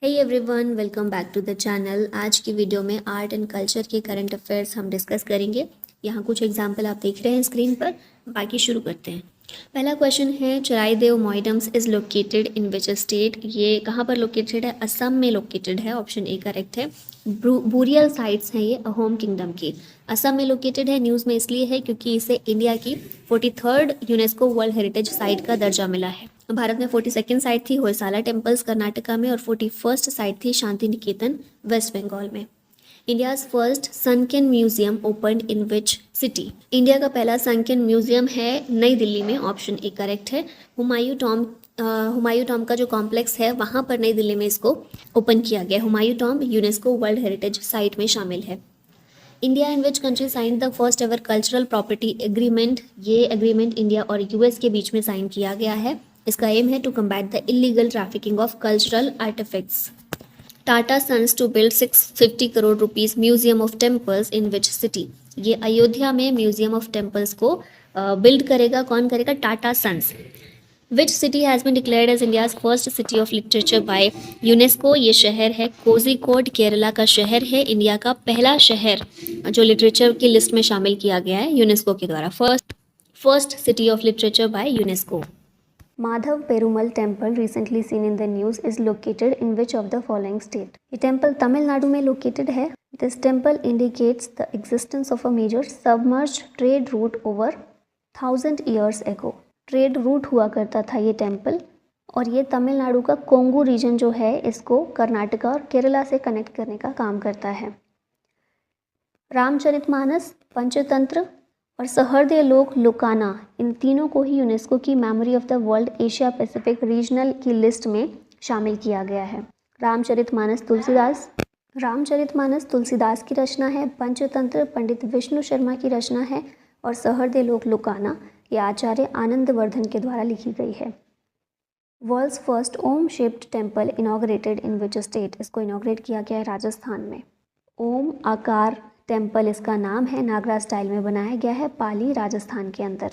Hey everyone, welcome back to the channel. आज की video में आर्ट एंड कल्चर के करंट अफेयर्स हम डिस्कस करेंगे। यहाँ कुछ एग्जाम्पल आप देख रहे हैं स्क्रीन पर। बाकी शुरू करते हैं। पहला क्वेश्चन है, Charaideo Moidams is located in which state. ये कहाँ पर लोकेटेड है? असम में लोकेटेड है। ऑप्शन ए करेक्ट है। बुरियल साइट्स हैं ये अहोम किंगडम की। असम में लोकेटेड है। न्यूज़ में इसलिए है क्योंकि इसे इंडिया की 43rd UNESCO world heritage site का दर्जा मिला है। भारत में 42nd साइट थी होयसाला टेम्पल्स कर्नाटका में, और 41st साइट थी शांति निकेतन वेस्ट बंगाल में। India's first सनकेन museum opened in which city. India का पहला सनकेन म्यूजियम है नई दिल्ली में। ऑप्शन ए करेक्ट है। हुमायूं टॉम्ब का जो कॉम्प्लेक्स है वहाँ पर नई दिल्ली में इसको ओपन किया गया। Humayun tomb UNESCO world heritage site में शामिल है। India and which country sign the first ever cultural property agreement. ये एग्रीमेंट इंडिया और यूएस के बीच में साइन किया गया है। इसका एम है to combat the illegal trafficking of cultural artefacts. Tata Sons to build 650 crore rupees museum of temples in which city. ये अयोध्या में म्यूजियम ऑफ टेम्पल्स को बिल्ड करेगा। कौन करेगा? Tata Sons. Which city has been declared as India's first city of literature by UNESCO. ये शहर है कोझिकोड, केरला का शहर है। इंडिया का पहला शहर जो लिटरेचर की लिस्ट में शामिल किया गया है यूनेस्को के द्वारा। First city of literature by UNESCO. Madhav Perumal temple recently seen in the news is located in which of the following state. ये टेम्पल तमिलनाडु में लोकेटेड है। This temple indicates the existence of a major submerged trade route over 1000 years ago. Trade route हुआ करता था ये temple, और ये तमिलनाडु का कोंगू रीजन जो है इसको कर्नाटका और केरला से कनेक्ट करने का काम करता है। रामचरितमानस, पंचतंत्र और सहृदय लोक लोकाना, इन तीनों को ही यूनेस्को की memory of the world Asia Pacific regional की लिस्ट में शामिल किया गया है। रामचरितमानस तुलसीदास की रचना है। पंचतंत्र पंडित विष्णु शर्मा की रचना है, और सहृदय लोक लोकाना ये आचार्य आनंदवर्धन के द्वारा लिखी गई है। World's first Om shaped temple inaugurated in which state. इसको इनॉग्रेट किया गया है राजस्थान में। ओम आकार टेम्पल इसका नाम है। नागरा स्टाइल में बनाया गया है पाली, राजस्थान के अंदर।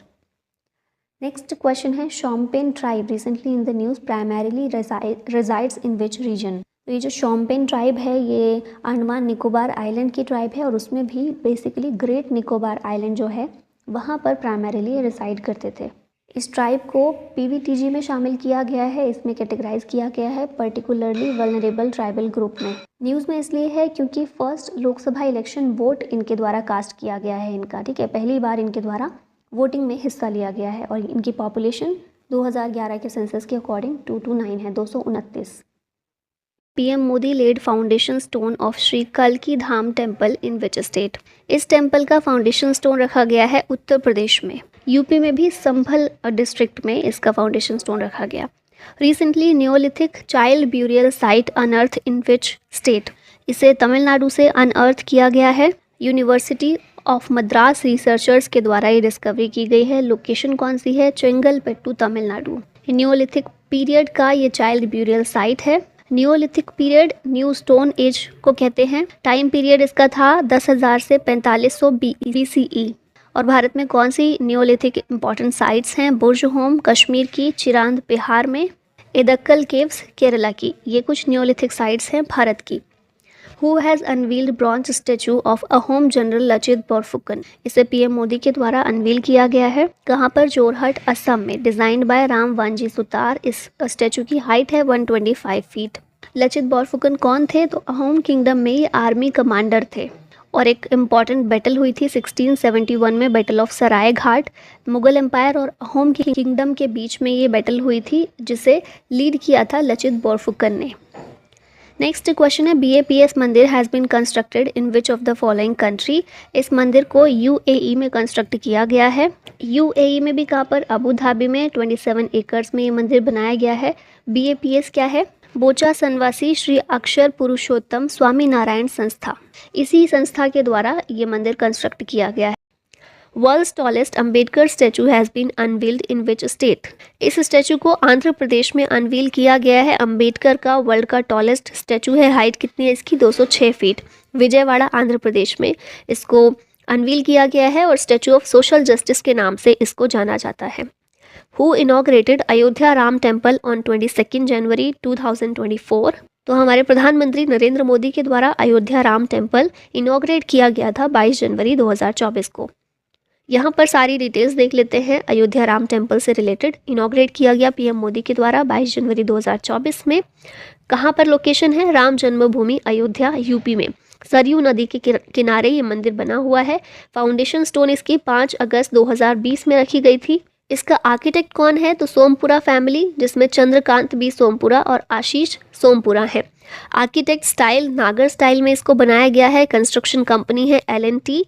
नेक्स्ट क्वेश्चन है, Shompen tribe recently in the news primarily resides in which region. तो ये जो शोम्पेन ट्राइब है ये अंडमान निकोबार आइलैंड की ट्राइब है, और उसमें भी बेसिकली ग्रेट निकोबार आइलैंड जो है वहाँ पर प्राइमरीली रिसाइड करते थे। इस ट्राइब को पीवीटीजी में शामिल किया गया है। इसमें कैटेगराइज किया गया है पर्टिकुलरली वल्नरेबल ट्राइबल ग्रुप में। न्यूज़ में इसलिए है क्योंकि फर्स्ट लोकसभा इलेक्शन वोट इनके द्वारा कास्ट किया गया है इनका, ठीक है। पहली बार इनके द्वारा वोटिंग में हिस्सा लिया गया है, और इनकी पॉपुलेशन 2011 के सेंसस के अकॉर्डिंग 229 है, 229। PM Modi laid foundation stone of Shri कल्की Dham temple in which state. इस टेम्पल का फाउंडेशन स्टोन रखा गया है उत्तर प्रदेश में। यूपी में भी संभल डिस्ट्रिक्ट में इसका फाउंडेशन स्टोन रखा गया। Recently Neolithic child burial site unearth in which state. इसे तमिलनाडु से अनअर्थ किया गया है। यूनिवर्सिटी ऑफ मद्रास रिसर्चर्स के द्वारा ये डिस्कवरी की गई है। लोकेशन कौन सी है? चेंगलपेट्टू, तमिलनाडु। न्योलिथिक पीरियड का ये चाइल्ड ब्यूरियल साइट है। Neolithic period new stone age को कहते हैं। टाइम पीरियड इसका था 10,000 से 4500 BCE। और भारत में कौन सी न्योलिथिक इंपॉर्टेंट साइट्स हैं? बुर्जहोम कश्मीर की, चिरांद बिहार में, एदक्कल केव्स केरला की। ये कुछ न्योलिथिक साइट्स हैं भारत की। Who has unveiled bronze statue of Ahom general Lachit Borphukan. इसे पीएम मोदी के द्वारा अनवील किया गया है। कहाँ पर? जोरहट, असम में। Designed by Ram Vanji Sutar. इस स्टेचू की हाइट है 125 फीट। लचित बोरफुकन कौन थे? तो अहोम किंगडम में ये आर्मी कमांडर थे, और एक इम्पॉर्टेंट बैटल हुई थी 1671 में, battle of Sarai Ghat. Mughal empire और अहोम किंगडम के बीच में ये बैटल हुई थी, जिसे लीड किया था लचित बोरफुकन ने। नेक्स्ट क्वेश्चन है, BAPS Mandir has been constructed in which of the following country. इस मंदिर को UAE में कंस्ट्रक्ट किया गया है। UAE में भी कहाँ पर? अबू धाबी में 27 एकर्स में ये मंदिर बनाया गया है। BAPS क्या है? बोचा सनवासी श्री अक्षर पुरुषोत्तम स्वामी नारायण संस्था। इसी संस्था के द्वारा ये मंदिर कंस्ट्रक्ट किया गया है। World's tallest Ambedkar statue has been unveiled in which state. इस स्टैचू को आंध्र प्रदेश में अनवील किया गया है। अंबेडकर का वर्ल्ड का टॉलेस्ट स्टैचू है। हाइट कितनी है इसकी? 206 फीट। विजयवाड़ा, आंध्र प्रदेश में इसको अनवील किया गया है, और स्टैचू ऑफ सोशल जस्टिस के नाम से इसको जाना जाता है। Who inaugurated Ayodhya Ram temple on 22 जनवरी 2024। तो हमारे प्रधानमंत्री नरेंद्र मोदी के द्वारा अयोध्या राम टेम्पल इनॉग्रेट किया गया था 22 जनवरी 2024 को। यहाँ पर सारी डिटेल्स देख लेते हैं अयोध्या राम टेम्पल से रिलेटेड। इनॉग्रेट किया गया पीएम मोदी के द्वारा 22 जनवरी 2024 में। कहाँ पर लोकेशन है? राम जन्मभूमि अयोध्या, यूपी में सरयू नदी के किनारे ये मंदिर बना हुआ है। फाउंडेशन स्टोन इसकी 5 अगस्त 2020 में रखी गई थी। इसका आर्किटेक्ट कौन है? तो सोमपुरा फैमिली, जिसमें चंद्रकांत बी सोमपुरा और आशीष सोमपुरा है। आर्किटेक्ट स्टाइल नागर स्टाइल में इसको बनाया गया है। कंस्ट्रक्शन कंपनी है L&T,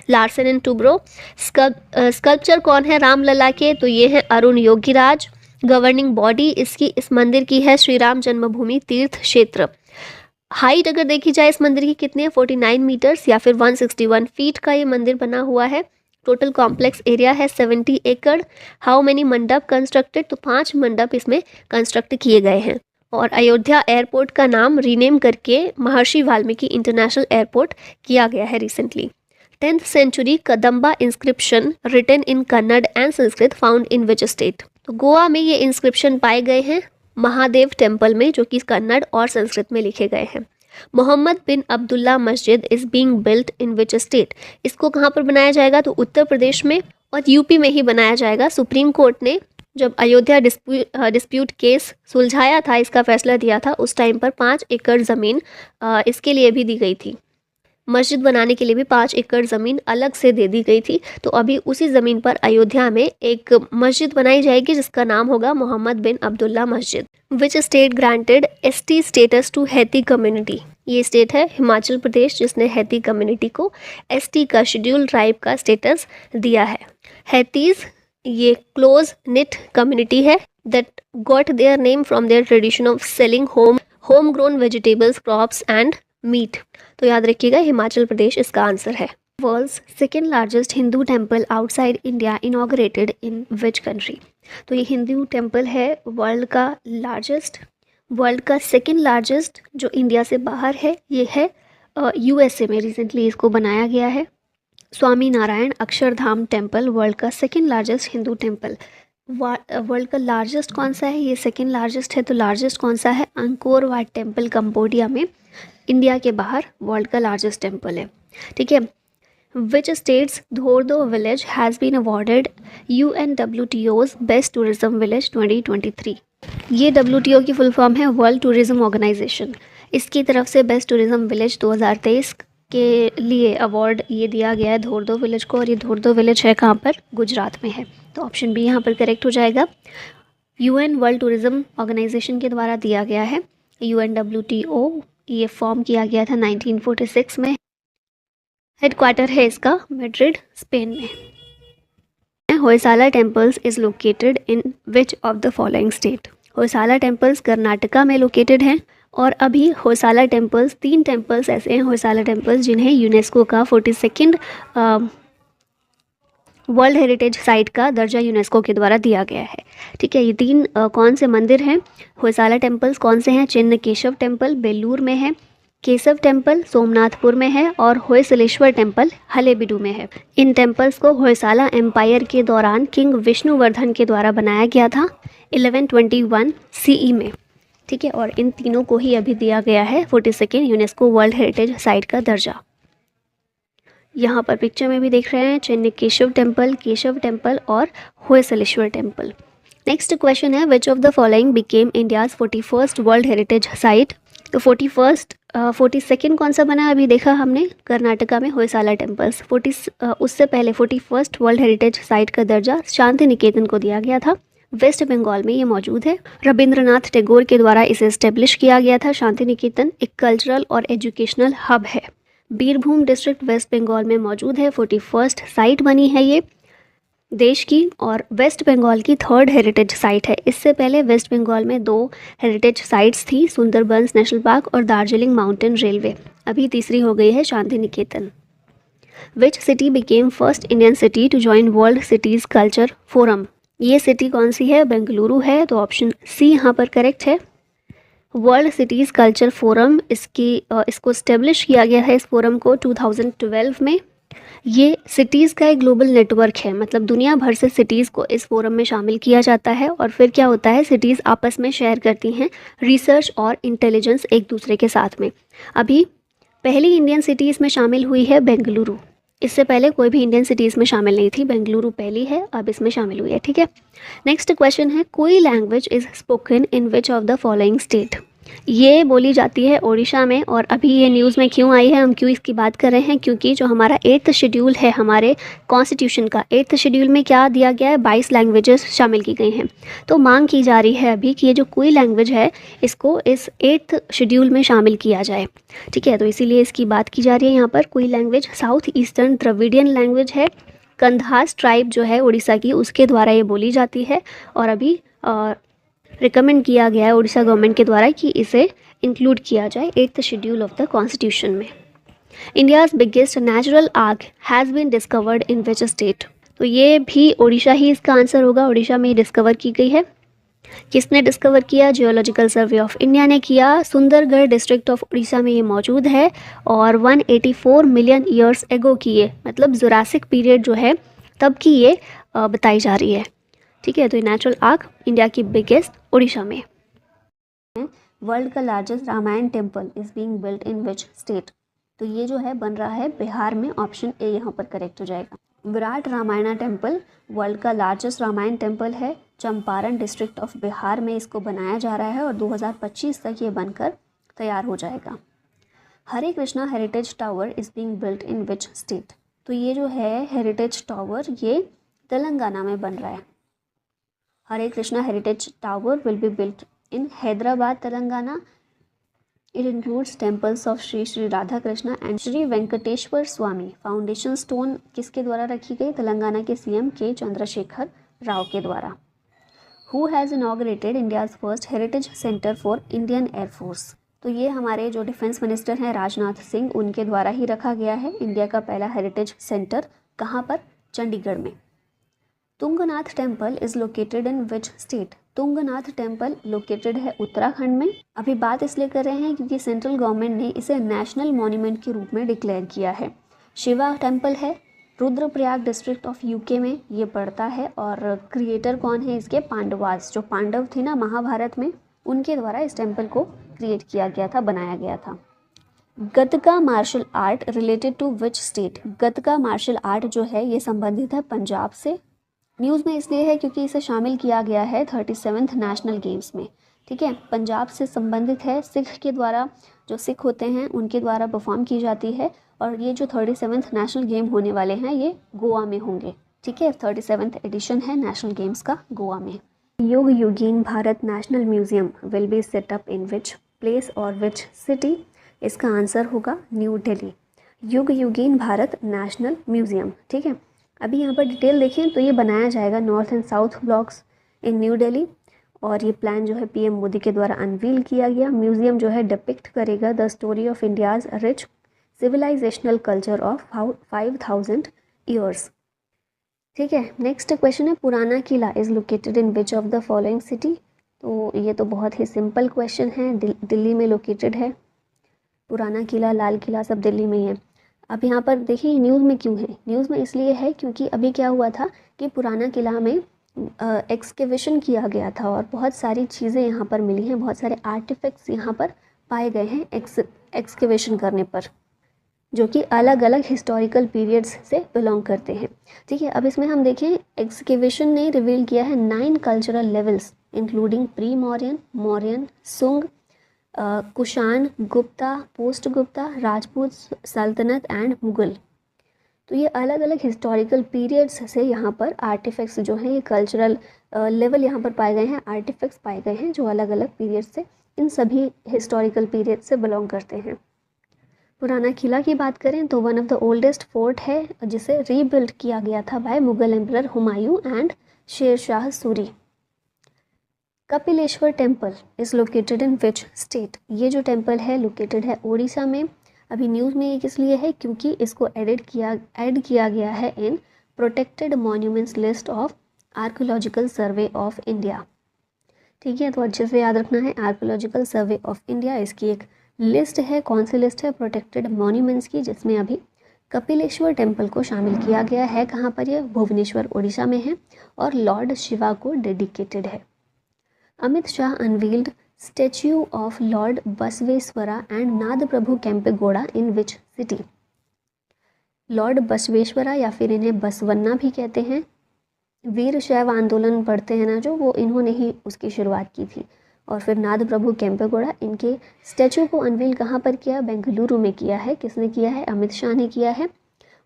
Larsen and Toubro. Sculpture कौन है रामलला के? तो ये है अरुण योगीराज। गवर्निंग बॉडी इसकी इस मंदिर की है श्री राम जन्मभूमि तीर्थ क्षेत्र। हाइट अगर देखी जाए इस मंदिर की कितनी है? 49 मीटर्स या फिर 161 फीट का ये मंदिर बना हुआ है। टोटल कॉम्प्लेक्स एरिया है 70 एकड़। हाउ मेनी मंडप कंस्ट्रक्टेड? तो 5 मंडप इसमें कंस्ट्रक्ट किए गए हैं। और अयोध्या एयरपोर्ट का नाम रीनेम करके महर्षि वाल्मीकि इंटरनेशनल एयरपोर्ट किया गया है recently. 10th century Kadamba inscription written in Kannada and Sanskrit found in which state? तो गोवा में ये इंस्क्रिप्शन पाए गए हैं महादेव टेम्पल में, जो कि कन्नड़ और संस्कृत में लिखे गए हैं। मोहम्मद बिन अब्दुल्ला मस्जिद is being built in which state? इसको कहाँ पर बनाया जाएगा? तो उत्तर प्रदेश में और यूपी में ही बनाया जाएगा। सुप्रीम कोर्ट ने जब अयोध्या डिस्प्यूट केस सुलझाया था, इसका फैसला दिया था, उस टाइम पर 5 एकड़ ज़मीन इसके लिए भी दी गई थी। मस्जिद बनाने के लिए भी 5 एकड़ ज़मीन अलग से दे दी गई थी। तो अभी उसी ज़मीन पर अयोध्या में एक मस्जिद बनाई जाएगी जिसका नाम होगा Mohammad bin Abdullah Masjid. Which state granted ST status to Hatti community? ये स्टेट है हिमाचल प्रदेश, जिसने हैती कम्युनिटी को ST का शेड्यूल ट्राइब का स्टेटस दिया है। हैतीज ये क्लोज निट कम्युनिटी है that got their name from their tradition of selling home grown vegetables, crops and meat. तो याद रखिएगा हिमाचल प्रदेश इसका आंसर है। World's second largest Hindu temple outside India inaugurated in which country? तो ये हिंदू टेम्पल है वर्ल्ड का सेकेंड लार्जेस्ट जो इंडिया से बाहर है, ये है USA में। रिसेंटली इसको बनाया गया है। स्वामी नारायण अक्षरधाम टेम्पल वर्ल्ड का second largest Hindu temple. World का लार्जेस्ट कौन सा है? ये सेकेंड लार्जेस्ट है। तो लार्जेस्ट कौन सा है? अंकोर वाट टेम्पल कंबोडिया में, इंडिया के बाहर वर्ल्ड का लार्जेस्ट टेम्पल है। ठीक है। Which states Dhordo village has been awarded UNWTO's best tourism village 2023? ये WTO की फुल फॉर्म है वर्ल्ड टूरिज्म ऑर्गेनाइजेशन। इसकी तरफ से बेस्ट टूरिज्म विलेज 2023 के लिए अवार्ड ये दिया गया है धोर्दो विलेज को। और ये धोर्दो विलेज है कहाँ पर? गुजरात में है। तो ऑप्शन बी यहाँ पर करेक्ट हो जाएगा। UN वर्ल्ड टूरिज्म ऑर्गेनाइजेशन के द्वारा दिया गया है। UNWTO ये फॉर्म किया गया था 1946 में। हेडक्वार्टर है इसका मैड्रिड, स्पेन में। Hoysala temples is located in which of the following state? Hoysala temples Karnataka में लोकेटेड हैं। और अभी होयसाला टेम्पल्स 3 टेम्पल्स ऐसे हैं होयसाला टेम्पल्स जिन्हें यूनेस्को का 42nd वर्ल्ड हेरिटेज साइट का दर्जा यूनेस्को के द्वारा दिया गया है। ठीक है। ये 3 कौन से मंदिर हैं? होयसाला टेम्पल्स कौन से हैं? चिन्नकेशव टेम्पल बेलूर में है, केशव टेम्पल सोमनाथपुर में है और होयसलेश्वर टेम्पल हलेबीडु में है। इन टेम्पल्स को होयसाला एम्पायर के दौरान किंग विष्णुवर्धन के द्वारा बनाया गया था 1121 CE में। ठीक है। और इन तीनों को ही अभी दिया गया है 42nd UNESCO world heritage site का दर्जा। यहाँ पर पिक्चर में भी देख रहे हैं चिन्नकेशव टेम्पल, केशव टेम्पल और होयसलेश्वर टेम्पल। नेक्स्ट क्वेश्चन है विच of the following became India's 41st world heritage site? तो 42nd कौन सा बना? अभी देखा हमने कर्नाटका में होयसाला टेम्पल्स। उससे पहले 41st वर्ल्ड हेरिटेज साइट का दर्जा शांति निकेतन को दिया गया था। वेस्ट बंगाल में ये मौजूद है। रविंद्रनाथ टैगोर के द्वारा इसे एस्टेब्लिश किया गया था। शांति निकेतन एक कल्चरल और एजुकेशनल हब है। बीरभूम डिस्ट्रिक्ट वेस्ट बंगाल में मौजूद है। 41st साइट बनी है ये देश की और वेस्ट बंगाल की 3rd हेरिटेज साइट है। इससे पहले वेस्ट बंगाल में 2 हेरिटेज साइट्स थी, सुंदरबंस नेशनल पार्क और दार्जिलिंग माउंटेन रेलवे। अभी तीसरी हो गई है Shanti Niketan. Which city became first Indian city to join world cities culture forum? ये सिटी कौन सी है? बेंगलुरु है। तो ऑप्शन सी यहाँ पर करेक्ट है। वर्ल्ड सिटीज़ कल्चर फोरम इसको इस्टेब्लिश किया गया है इस फोरम को 2012 में। ये सिटीज़ का एक ग्लोबल नेटवर्क है, मतलब दुनिया भर से सिटीज़ को इस फोरम में शामिल किया जाता है और फिर क्या होता है, सिटीज़ आपस में शेयर करती हैं रिसर्च और इंटेलिजेंस एक दूसरे के साथ में। अभी पहली इंडियन सिटी इसमें शामिल हुई है बेंगलुरु। इससे पहले कोई भी इंडियन सिटी इसमें शामिल नहीं थी, बेंगलुरु पहली है, अब इसमें शामिल हुई है। ठीक है, नेक्स्ट क्वेश्चन है, कोई language is spoken in which of the following state. ये बोली जाती है ओडिशा में, और अभी ये न्यूज़ में क्यों आई है, हम क्यों इसकी बात कर रहे हैं, क्योंकि जो हमारा 8th शेड्यूल है हमारे कॉन्स्टिट्यूशन का, 8th शेड्यूल में क्या दिया गया है, 22 लैंग्वेजेस शामिल की गई हैं। तो मांग की जा रही है अभी कि ये जो कोई लैंग्वेज है इसको इस 8th शेड्यूल में शामिल किया जाए। ठीक है, तो इसीलिए इसकी बात की जा रही है यहाँ पर। कोई language south eastern Dravidian language है, कंधास ट्राइब जो है उड़ीसा की, उसके द्वारा ये बोली जाती है, और अभी रिकमेंड किया गया है उड़ीसा गवर्नमेंट के द्वारा कि इसे इंक्लूड किया जाए 8th schedule of the constitution में। इंडियाज़ बिगेस्ट नेचुरल आग has been discovered in which state. तो ये भी ओडिशा ही इसका आंसर होगा, ओडिशा में डिस्कवर की गई है। किसने डिस्कवर किया, जियोलॉजिकल सर्वे ऑफ इंडिया ने किया। सुंदरगढ़ डिस्ट्रिक्ट ऑफ उड़ीसा में ये मौजूद है, और 184 मिलियन ईयर्स एगो की ये, मतलब जुरासिक पीरियड जो है तब की ये बताई जा रही है। ठीक है, तो ये नेचुरल आग इंडिया की बिगेस्ट उड़ीसा में। वर्ल्ड का largest Ramayan temple is being built in which state. तो ये जो है बन रहा है बिहार में, ऑप्शन ए यहाँ पर करेक्ट हो जाएगा। विराट रामायणा टेम्पल वर्ल्ड का लार्जेस्ट रामायण टेम्पल है, चंपारण डिस्ट्रिक्ट ऑफ बिहार में इसको बनाया जा रहा है, और 2025 तक ये बनकर तैयार हो जाएगा। Hare Krishna heritage tower is being built in which state. तो ये जो है हेरिटेज टावर ये तेलंगाना में बन रहा है। Hare Krishna heritage tower will be built in Hyderabad, Telangana. It includes temples of Shri Shri Radha Krishna and Shri Venkateshwar Swami. Foundation stone किसके द्वारा रखी गई, तेलंगाना के सीएम के चंद्रशेखर राव के द्वारा। Who has inaugurated India's first heritage center for Indian Air Force? तो ये हमारे जो डिफेंस मिनिस्टर हैं राजनाथ सिंह, उनके द्वारा ही रखा गया है इंडिया का पहला हेरिटेज सेंटर। कहाँ पर, चंडीगढ़ में। Tungnath temple is located in which state. Tungnath temple located है उत्तराखंड में। अभी बात इसलिए कर रहे हैं क्योंकि सेंट्रल गवर्नमेंट ने इसे नेशनल मॉन्यूमेंट के रूप में डिक्लेयर किया है। शिवा टेम्पल है रुद्रप्रयाग डिस्ट्रिक्ट ऑफ यूके में ये पड़ता है, और क्रिएटर कौन है इसके, पांडवास, जो पांडव थे ना महाभारत में, उनके द्वारा इस टेम्पल को क्रिएट किया गया था, बनाया गया था। Gatka martial art related to which state. Gatka martial art जो है ये संबंधित है पंजाब से। न्यूज़ में इसलिए है क्योंकि इसे शामिल किया गया है 37th नेशनल गेम्स में। ठीक है, पंजाब से संबंधित है, सिख के द्वारा, जो सिख होते हैं उनके द्वारा परफॉर्म की जाती है, और ये जो 37th नेशनल गेम होने वाले हैं ये गोवा में होंगे। ठीक है, 37th एडिशन है नेशनल गेम्स का गोवा में। Yug Yugeen Bharat national museum will be set up in which place और विच सिटी। इसका आंसर होगा New Delhi. Yug Yugeen Bharat national museum. ठीक है, अभी यहाँ पर डिटेल देखें तो ये बनाया जाएगा north and south blocks in new Delhi, और ये प्लान जो है पीएम मोदी के द्वारा अनवील किया गया। म्यूजियम जो है डिपिक्ट करेगा the story of India's rich civilisational culture of 5000 years. ठीक है, नेक्स्ट क्वेश्चन है, Purana Qila is located in which of the following city. तो ये तो बहुत ही सिंपल क्वेश्चन है, दिल्ली में लोकेटेड है। पुराना किला, लाल किला सब दिल्ली में ही है। अब यहाँ पर देखिए न्यूज़ में क्यों है, न्यूज़ में इसलिए है क्योंकि अभी क्या हुआ था कि पुराना किला में एक्सकेवेशन किया गया था, और बहुत सारी चीज़ें यहाँ पर मिली हैं, बहुत सारे आर्टिफैक्ट्स यहाँ पर पाए गए हैं एक्सकेवेशन करने पर, जो कि अलग अलग हिस्टोरिकल पीरियड्स से बिलोंग करते हैं। ठीक है, अब इसमें हम देखें, एक्सकेवेशन ने रिवील किया है 9 cultural levels including pre Mauryan, Mauryan, सुंग, कुषाण, गुप्ता, पोस्ट गुप्ता, राजपूत सल्तनत एंड मुगल। तो ये अलग अलग हिस्टोरिकल पीरियड्स से यहाँ पर आर्टिफैक्ट्स जो हैं, ये कल्चरल लेवल यहाँ पर पाए गए हैं, आर्टिफैक्ट्स पाए गए हैं जो अलग अलग पीरियड से, इन सभी हिस्टोरिकल पीरियड से बिलोंग करते हैं। पुराना किला की बात करें तो one of the oldest fort है, जिसे रीबिल्ड किया गया था by Mughal emperor Humayun and Sher Shah Suri. Kapileshwar temple is located in which state. ये जो टेम्पल है लोकेटेड है उड़ीसा में। अभी न्यूज़ में ये किस लिए है, क्योंकि इसको ऐड किया गया है इन protected monuments list of archaeological survey of India. ठीक है, तो अच्छे से याद रखना है, आर्कोलॉजिकल सर्वे ऑफ इंडिया इसकी एक लिस्ट है। कौन सी लिस्ट है, प्रोटेक्टेड मॉन्यूमेंट्स की, जिसमें अभी कपिलेश्वर टेम्पल को शामिल किया गया है। कहाँ पर यह? भुवनेश्वर उड़ीसा में है और लॉर्ड शिवा को डेडिकेटेड है। Amit Shah unveiled statue of Lord Basaveshwara and नाद प्रभु केम्पेगौड़ा इन विच सिटी? लॉर्ड बसवेश्वरा या फिर इन्हें बसवन्ना भी कहते हैं, वीर शैव आंदोलन पढ़ते हैं ना जो, वो इन्होंने ही उसकी शुरुआत की थी। और फिर नाद प्रभु केम्पेगौड़ा, इनके स्टैचू को अनवील कहाँ पर किया? बेंगलुरु में किया है। किसने किया है? अमित शाह ने किया है।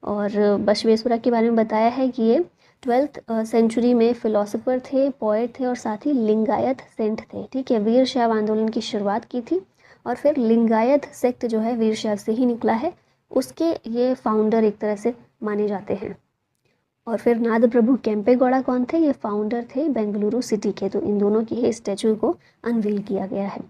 और बसवेश्वरा के बारे में बताया है कि ये 12th सेंचुरी में फिलोसोफर थे, पोएट थे और साथ ही लिंगायत सेंट थे। ठीक है, वीर शैव आंदोलन की शुरुआत की थी और फिर लिंगायत सेक्ट जो है वीर शैव से ही निकला है, उसके ये फाउंडर एक तरह से माने जाते हैं। और फिर नाद प्रभु केम्पेगौड़ा कौन थे? ये फाउंडर थे बेंगलुरु सिटी के। तो इन दोनों की ही स्टैचू को अनवील किया गया है।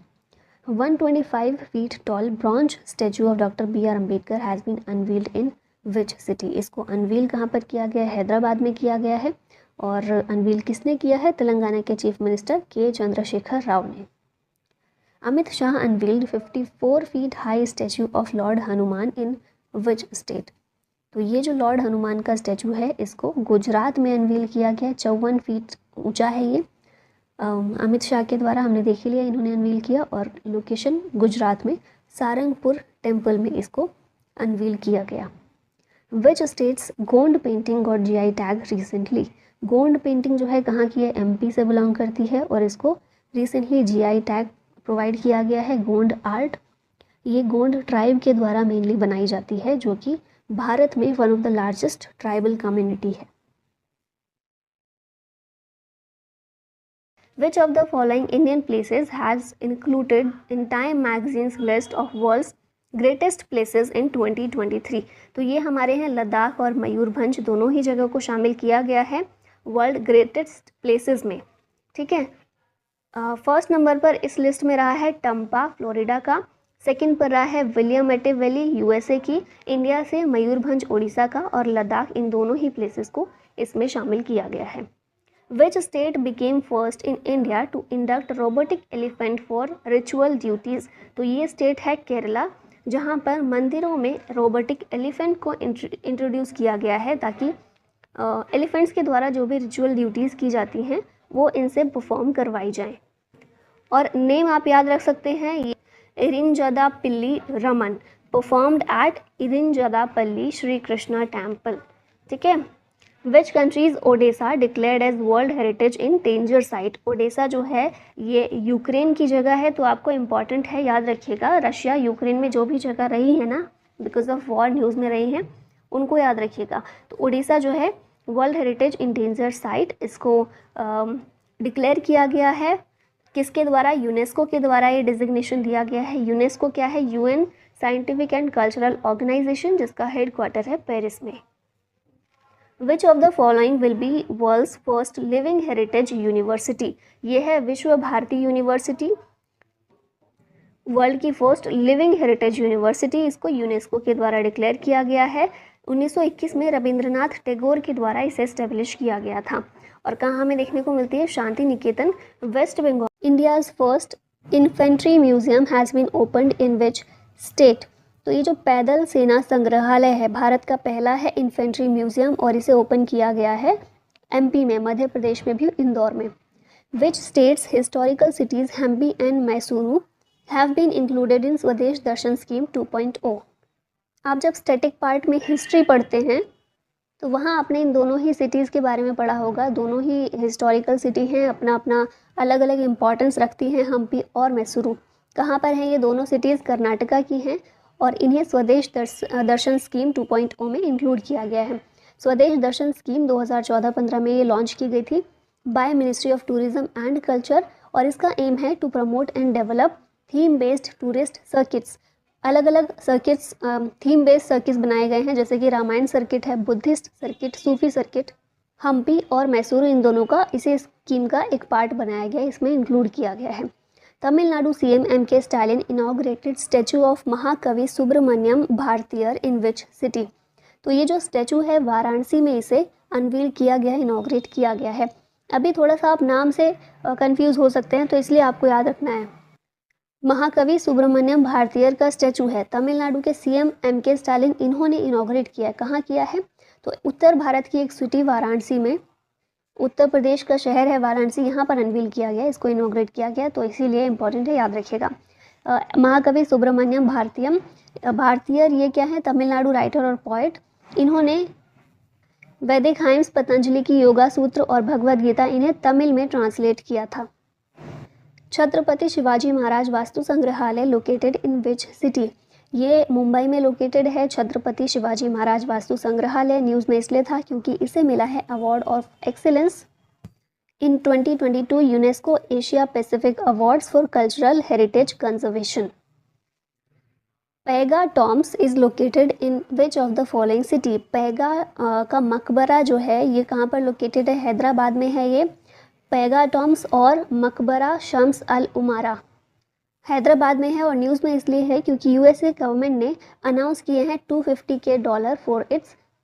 125 feet tall bronze statue of doctor BR Ambedkar has been unveiled in which city? इसको अनवील कहाँ पर किया गया है? हैदराबाद में किया गया है। और अनवील किसने किया है? तेलंगाना के चीफ मिनिस्टर के चंद्रशेखर राव ने। Amit Shah unveiled 54 feet high statue of Lord Hanuman in which state? तो ये जो लॉर्ड हनुमान का स्टैचू है इसको गुजरात में अनवील किया गया। 54 फीट ऊंचा है ये। अमित शाह के द्वारा, हमने देख लिया, इन्होंने अनवील किया और लोकेशन गुजरात में सारंगपुर टेम्पल में इसको अनवील किया गया। Which states Gond painting got GI tag recently? Gond painting जो है कहाँ की है? MP से बिलोंग करती है और इसको रिसेंटली GI टैग प्रोवाइड किया गया है। गोंड आर्ट, ये गोंड ट्राइब के द्वारा मेनली बनाई जाती है, जो कि भारत में one of the largest tribal community है। Which of the following Indian places has included in Time Magazine's list of world's greatest places in 2023? तो ये हमारे हैं लद्दाख और मयूरभंज, दोनों ही जगह को शामिल किया गया है वर्ल्ड ग्रेटेस्ट प्लेसेस में। ठीक है, फर्स्ट नंबर पर इस लिस्ट में रहा है टम्पा फ्लोरिडा का, सेकंड पर रहा है विलियमटे वैली USA की, इंडिया से मयूरभंज उड़ीसा का और लद्दाख, इन दोनों ही प्लेसेस को इसमें शामिल किया गया है। Which state became first in India to induct robotic elephant for ritual duties? तो ये स्टेट है केरला, जहाँ पर मंदिरों में रोबोटिक एलिफेंट को इंट्रोड्यूस किया गया है ताकि एलिफेंट्स के द्वारा जो भी रिचुअल ड्यूटीज़ की जाती हैं वो इनसे परफॉर्म करवाई जाएं। और नेम आप याद रख सकते हैं, ये Irinjadappilly Raman, performed at Irinjadappilly Shri Krishna temple. ठीक है। Which countries Odesa declared as world heritage in danger site? Odesa जो है ये यूक्रेन की जगह है, तो आपको इम्पॉर्टेंट है, याद रखिएगा, रशिया यूक्रेन में जो भी जगह रही है ना, बिकॉज ऑफ वॉर न्यूज़ में रही हैं, उनको याद रखिएगा। तो ओडिशा जो है world heritage in danger site, इसको डिक्लेयर किया गया है किसके द्वारा? यूनेस्को के द्वारा ये डिजिग्नेशन दिया गया है। यूनेस्को क्या है? UN scientific and cultural organisation, जिसका हेडक्वार्टर है पेरिस में। Which of the following will be world's first living heritage university? ये है विश्व भारती यूनिवर्सिटी, वर्ल्ड की फर्स्ट लिविंग हेरिटेज यूनिवर्सिटी। इसको यूनेस्को के द्वारा डिक्लेयर किया गया है। 1921 में रविंद्रनाथ टैगोर के द्वारा इसे एस्टेब्लिश किया गया था। और कहाँ हमें देखने को मिलती है? Shanti Niketan, West Bengal. India's first infantry museum has been opened in which state? तो ये जो पैदल सेना संग्रहालय है, भारत का पहला है इन्फेंट्री म्यूजियम और इसे ओपन किया गया है MP में, मध्य प्रदेश में भी, इंदौर में। Which states historical cities Hampi and Mysuru have been included in Swadesh Darshan scheme 2.0? आप जब स्टैटिक पार्ट में हिस्ट्री पढ़ते हैं तो वहाँ आपने इन दोनों ही सिटीज़ के बारे में पढ़ा होगा। दोनों ही हिस्टोरिकल सिटी हैं, अपना अपना अलग अलग इम्पॉर्टेंस रखती हैं। हम्पी और मैसूरू कहाँ पर हैं? ये दोनों सिटीज़ कर्नाटका की हैं और इन्हें स्वदेश दर्शन स्कीम 2.0 में इंक्लूड किया गया है। स्वदेश दर्शन स्कीम 2014-15 में ये लॉन्च की गई थी by ministry of tourism and culture और इसका एम है to promote and develop theme based tourist circuits. अलग अलग सर्किट्स, थीम बेस्ड सर्किट्स बनाए गए हैं, जैसे कि रामायण सर्किट है, बुद्धिस्ट सर्किट, सूफी सर्किट। हम्पी और मैसूरू इन दोनों का इसी स्कीम का एक पार्ट बनाया गया है, इसमें इंक्लूड किया गया है। Tamil Nadu CM MK Stalin inaugurated statue of महाकवि सुब्रमण्यम भारतीयर इन विच सिटी? तो ये जो स्टैचू है वाराणसी में इसे अनवील किया गया है, इनॉग्रेट किया गया है। अभी थोड़ा सा आप नाम से कंफ्यूज हो सकते हैं, तो इसलिए आपको याद रखना है महाकवि सुब्रमण्यम भारतीयर का स्टैचू है। तमिलनाडु के सीएम एमके स्टालिन इन्होंने इनॉग्रेट किया है। कहाँ किया है? तो उत्तर भारत की एक सिटी वाराणसी में, उत्तर प्रदेश का शहर है वाराणसी, यहाँ पर अनवील किया गया, इसको इनॉग्रेट किया गया, तो इसीलिए इम्पोर्टेंट है, याद रखिएगा। महाकवि सुब्रमण्यम भारतीयर ये क्या है? तमिलनाडु राइटर और पोएट। इन्होंने वैदिक हाइम्स, पतंजलि की योगा सूत्र और भगवद गीता इन्हें तमिल में ट्रांसलेट किया था। छत्रपति शिवाजी महाराज वास्तु संग्रहालय लोकेटेड इन विच सिटी? ये मुंबई में लोकेटेड है। छत्रपति शिवाजी महाराज वास्तु संग्रहालय न्यूज़ में इसलिए था क्योंकि इसे मिला है award of excellence in 2022 UNESCO Asia Pacific awards for cultural heritage conservation. Paigah tombs is located in which of the following city? Paigah का मकबरा जो है ये कहाँ पर लोकेटेड है? हैदराबाद में है ये। पैगा टॉम्स और मकबरा शम्स अल उमारा हैदराबाद में है, और न्यूज़ में इसलिए है क्योंकि यूएसए गवर्नमेंट ने अनाउंस किए हैं $250 फॉर इट्स